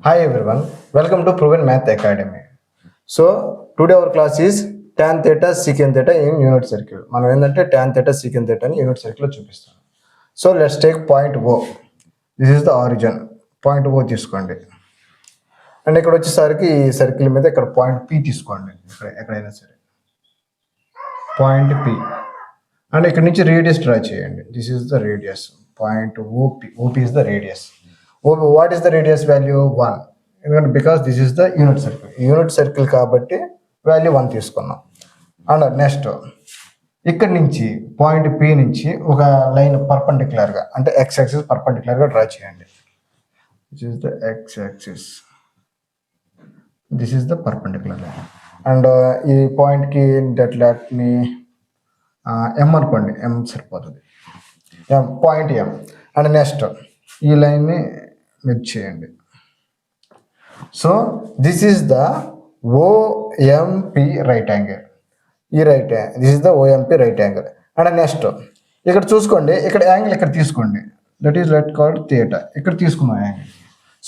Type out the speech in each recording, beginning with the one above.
Hi everyone, welcome to Proven Math Academy. So today our class is tan theta secant theta in unit circle. మనం ఏంటంటే tan theta secant theta ని unit circle లో చూపిస్తాం. So let's take point O. This is the origin. Point O తీసుకోండి. And ఇక్కడ వచ్చేసరికి ఈ circle మీద ఇక్కడ పాయింట్ P తీసుకోండి. ఎక్కడైనా సరే పాయింట్ P. అండ్ ఇక్కడ నుంచి రేడియస్ డ్రా చేయండి. This is the radius. Point OP. OP is the radius. What is the radius value? 1. Because this is the unit circle. Unit circle కాబట్టి value 1 తీసుకున్నాం. And next ఇక్కడ నుంచి point P నుంచి ఒక line పర్పెండిక్యులర్గా అంటే X axis పర్పెండిక్యులర్గా draw చేయండి. This is the X axis. This is the perpendicular line. And ఈ పాయింట్కి లెట్ని M అనుకోండి. M సరిపోతుంది. Point M. అండ్ నెక్స్ట్ ఈ లైన్ని మీరు చేయండి. So this is the OMP right angle. This is the OMP right angle. And next ఇక్కడ చూసుకోండి, ఇక్కడ యాంగిల్ ఇక్కడ తీసుకోండి. That is let called theta. ఇక్కడ తీసుకున్నాం యాంగిల్.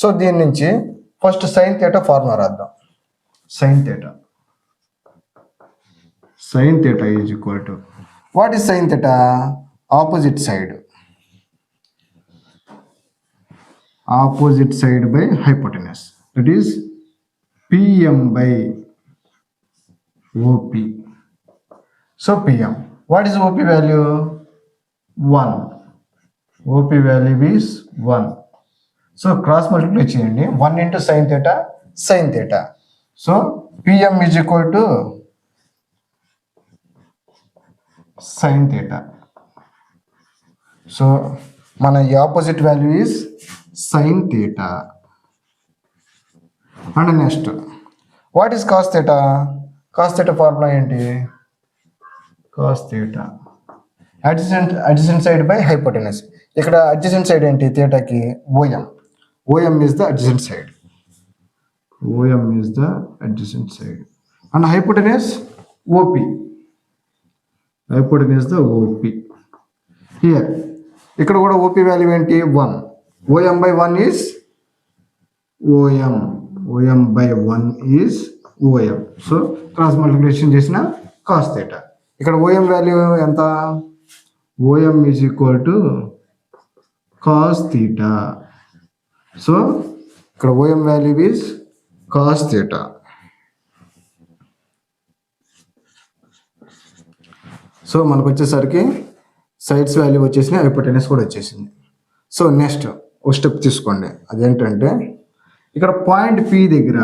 సో దీని నుంచి ఫస్ట్ సైన్ థియేటా ఫార్ములా రాద్దాం. Sine theta is equal to what is sine theta? Opposite side by hypotenuse, that is PM by OP. So PM, what is OP value? 1. OP value is 1. So cross multiply cheyandi. 1 into sin theta. So PM is equal to sin theta. So మన opposite value is sin theta. And next, what is cos theta? Cos theta formula ఏంటి? Cos theta adjacent side by hypotenuse. ఇక్కడ adjacent side ఏంటి థీటాకి? OM is the adjacent side. And hypotenuse OP. Here ఇక్కడ కూడా OP value ఏంటి? 1. OM by 1 is OM. OM by 1 is OM. So cross multiplication చేసిన cos theta. ఇక్కడ OM value ఎంత? OM is equal to cos theta. So ఇక్కడ OM value is cos theta. So మనకు వచ్చేసరికి sides value వచ్చేసింది, hypotenuse కూడా వచ్చేసింది. So next ఒక స్టెప్ తీసుకోండి. అదేంటంటే ఇక్కడ పాయింట్ P దగ్గర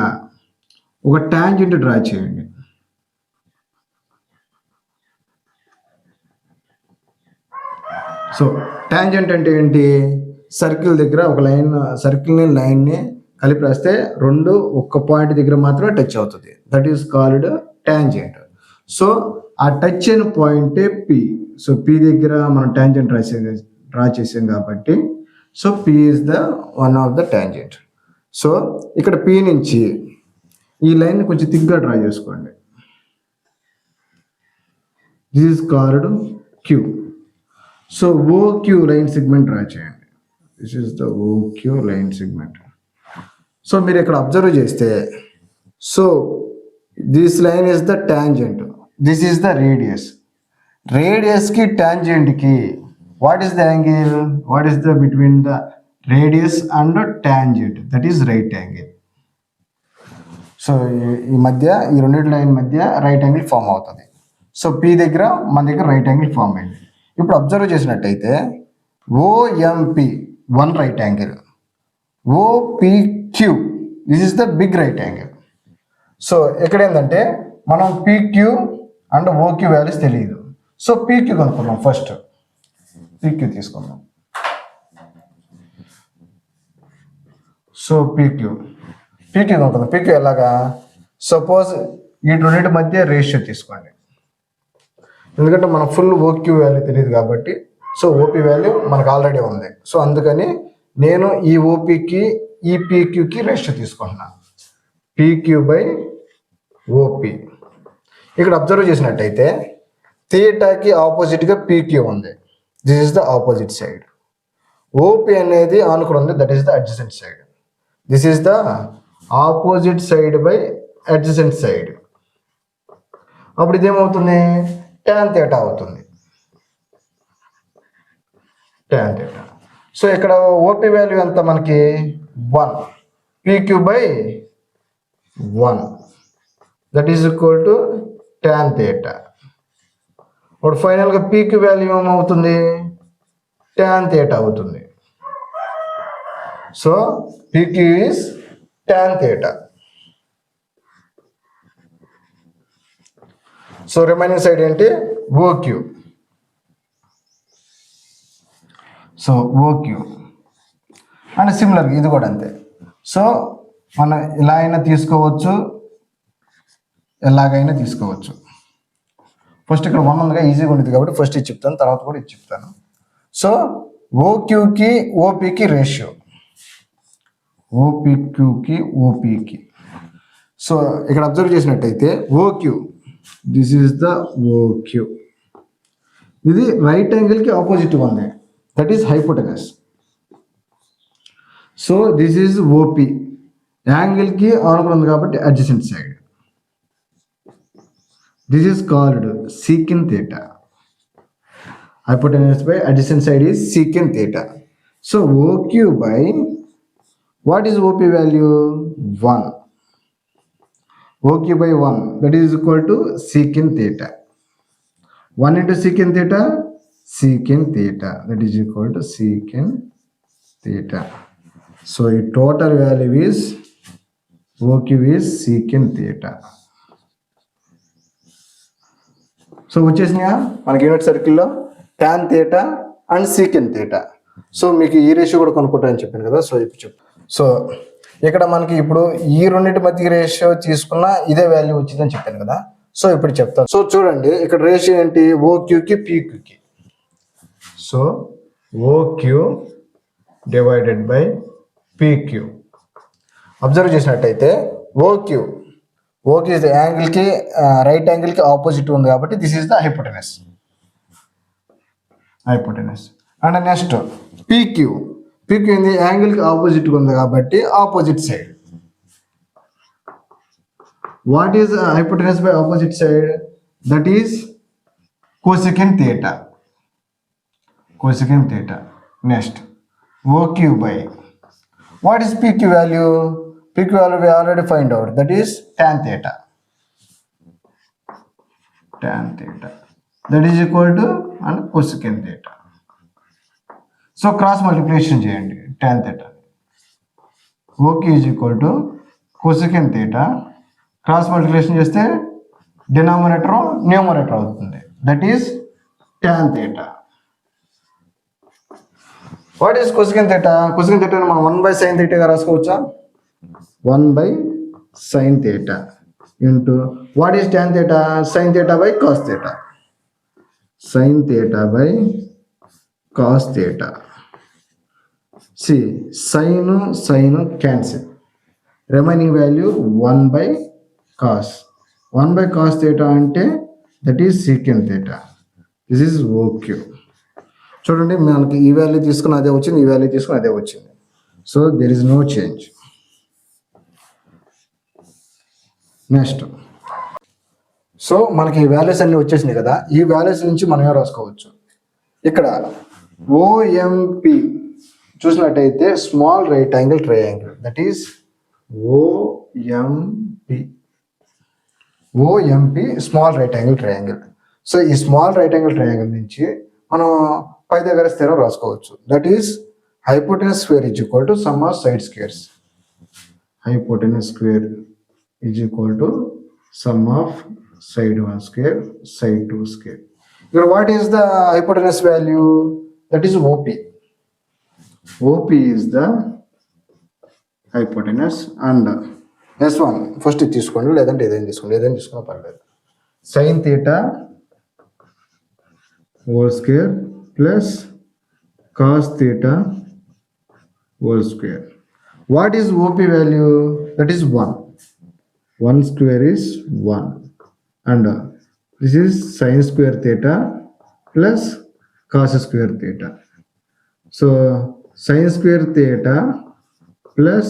ఒక టాంజెంట్ డ్రా చేయండి. సో టాంజెంట్ అంటే ఏంటి? సర్కిల్ దగ్గర ఒక లైన్ని కలిపి రాస్తే రెండు ఒక్క పాయింట్ దగ్గర మాత్రమే టచ్ అవుతుంది. That is called tangent. So ఆ టచ్ అయిన పాయింటే P. సో P దగ్గర మనం టాంజెంట్ డ్రా చేసాం కాబట్టి so P is the one of the tangent. So ఇక్కడ P నుంచి ఈ లైన్ కొంచెం థిక్గా డ్రా చేసుకోండి. This is called Q. So OQ line segment draw చేయండి. This is the OQ line segment. So మీరు ఇక్కడ అబ్జర్వ్ చేస్తే so this line is the tangent. This is the రేడియస్కి టాంజెంట్కి what is the angle? What is the between the radius and tangent? That is right angle. So ఈ రెండింటి line మధ్య right angle form అవుతుంది. So P దగ్గర మన దగ్గర right angle form అయింది. ఇప్పుడు అబ్జర్వ్ చేసినట్టయితే OMP 1 right angle, OPQ this is the big right angle. So ఇక్కడ ఏంటంటే మనం PQ అండ్ OQ వాల్యూస్ తెలియదు. సో PQ కనుక్కున్నాం. ఫస్ట్ PQ తీసుకున్నాం. సో PQ కనుక్కుందాం. PQ ఎలాగా? సపోజ్ ఈ రెండింటి మధ్య రేషియో తీసుకోండి. ఎందుకంటే మనం ఫుల్ OQ వాల్యూ తెలియదు కాబట్టి సో OP వాల్యూ మనకు ఆల్రెడీ ఉంది. సో అందుకని నేను ఈ OPకి ఈ PQకి రేషియో తీసుకుంటున్నాను. PQ by OP. ఇక్కడ అబ్జర్వ్ చేసినట్టయితే థీటాకి ఆపోజిట్గా PQ ఉంది. This is the opposite side. OP అనేది ఆనుకుని ఉంది. That is the adjacent side. This is the opposite side by adjacent side. అప్పుడు ఇదేమవుతుంది, ట్యాన్ థీటా అవుతుంది, ట్యాన్ థీటా. సో ఇక్కడ ఓపీ వాల్యూ ఎంత మనకి 1, PQ by 1 that is equal to tan theta. ఇప్పుడు ఫైనల్గా పీక్యూ వాల్యూ ఏమవుతుంది, ట్యాన్ థీటా అవుతుంది. So PQ is tan theta. So remaining side ఏంటి, ఓక్యూ. సో ఓక్యూ అండ్ సిమిలర్గా ఇది కూడా అంతే. సో మనం ఇలా అయినా తీసుకోవచ్చు, ఎలాగైనా తీసుకోవచ్చు. ఫస్ట్ ఇక్కడ 1 ఉందిగా, ఈజీగా ఉంటుంది కాబట్టి ఫస్ట్ ఇది చెప్తాను, తర్వాత కూడా ఇది చెప్తాను. సో ఓక్యూకి ఓపీకి రేషియో, ఓపీక్యూకి ఓపీకి. సో ఇక్కడ అబ్జర్వ్ చేసినట్టయితే OQ, this is the OQ, ఇది రైట్ యాంగిల్కి ఆపోజిట్ ఉంది, that is hypotenuse. So this is OP, యాంగిల్కి ఆనుకుని ఉంది కాబట్టి adjacent side. This is called secant theta. Hypotenuse by adjacent side is secant theta. So OQ by what is OP value? 1. OQ by 1 that is equal to secant theta. 1 into secant theta, secant theta that is equal to secant theta. So the total value is OQ is secant theta. So వచ్చేసినాయా మనకి unit సర్కిల్లో tan theta and secant theta. So మీకు ఈ ratio కూడా కొనుక్కుంటారని చెప్పాను కదా. So ఇప్పుడు చెప్పు. So ఇక్కడ మనకి ఇప్పుడు ఈ రెండింటి మధ్య రేషియో తీసుకున్నా ఇదే వాల్యూ వచ్చిందని చెప్పాను కదా. సో ఇప్పుడు చెప్తాను. సో చూడండి ఇక్కడ రేషియో ఏంటి, ఓక్యూకి పీక్యూకి. So OQ divided by PQ. Observe చేసినట్టయితే ఓక్యూ, ఓకే ఇస్ ద యాంగిల్కి రైట్ యాంగిల్కి ఆపోజిట్ ఉంది కాబట్టి this is the hypotenuse, hypotenuse. And next PQ, PQ ఏంది, యాంగిల్కి ఆపోజిట్గా ఉంది కాబట్టి opposite side. What is hypotenuse by opposite side, that is cosecant theta, cosecant theta. Next OQ by what is PQ value? PQ value we already find out, that is tan theta. Tan theta that is equal to and cosecant theta. So cross multiplication చేయండి tan theta. OK is equal to cosecant theta. Cross multiplication చేస్తే denominator numerator అవుతుంది, that is tan theta. What is cosecant theta? Cosecant theta మనం 1/sin థీటాగా రాసుకోవచ్చా? 1/sin theta into what is tan theta? sin theta by cos theta, sin theta by cos theta. సి sine cancel, remaining value 1/cos. 1/cos theta అంటే that is secant theta. This is OQ. చూడండి మనకి ఈ value తీసుకుని అదే వచ్చింది, ఈ value తీసుకుని అదే వచ్చింది. So there is no change. Next so మనకి ఈ వాల్యూస్ అన్ని వచ్చేసినాయి కదా. ఈ వాల్యూస్ నుంచి మనం ఏం రాసుకోవచ్చు, ఇక్కడ ఓఎంపి చూసినట్టయితే small right angle triangle, that is OMP small right angle triangle. So ఈ స్మాల్ రైట్ యాంగిల్ ట్రయాంగిల్ నుంచి మనం పైథాగరస్ థీరం రాసుకోవచ్చు, that is hypotenuse square is equal to sum of side squares. Hypotenuse square is equal to sum of side 1 square side 2 square. ఇక్కడ what is the hypotenuse value, that is OP. OP is the hypotenuse and S1 first ఇది తీసుకోండి, లేదంటే ఏదైనా తీసుకోండి, ఏదైనా తీసుకున్నా పర్లేదు. Sine theta whole square plus cos theta whole square. What is OP value? That is 1. 1 square is 1 and this is sin square theta plus cos square theta. So sin square theta plus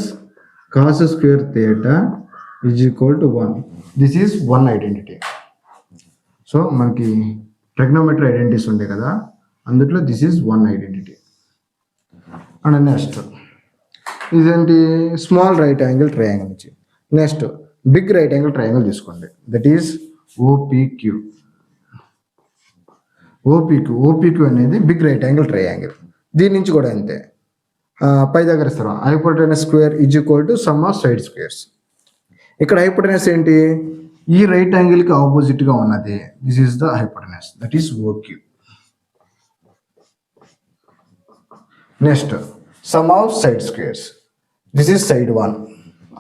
cos square theta is equal to 1. This is one identity. So మనకి trigonometry identities ఉండే కదా, అందులో this is one identity. And next ఇదేంటి, small right angle triangle నుంచి next big right angle triangle తీసుకోండి. That is OPQ. OPQ అనేది big right angle triangle. దీని నుంచి కూడా అంతే, పై దగ్గర ఇస్తారు hypotenuse square is equal to sum of side squares. ఇక్కడ హైపోటెనస్ ఏంటి, ఈ రైట్ యాంగిల్కి ఆపోజిట్గా ఉన్నది. This is the hypotenuse, that is OQ. Next some of side squares. This is side 1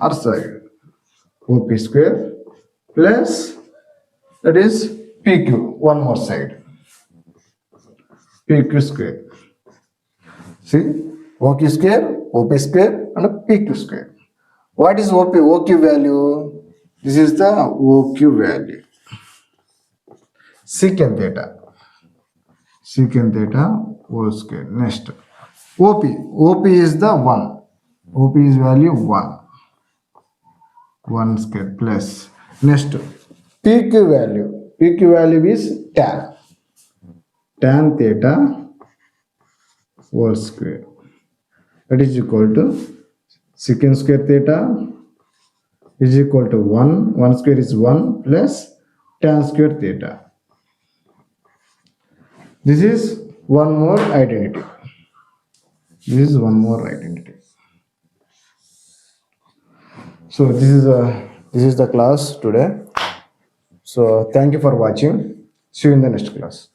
or side OP square plus that is PQ, one more side PQ square. See, OQ square, OP square and PQ square. What is OQ value? This is the OQ value. Secant theta whole square. Next, OP is the 1. OP is value 1 square plus. Next, PQ value is tan theta whole square, that is equal to secant square theta is equal to 1 square is 1 plus tan square theta. This is one more identity. So this is the class today. So thank you for watching. See you in the next class.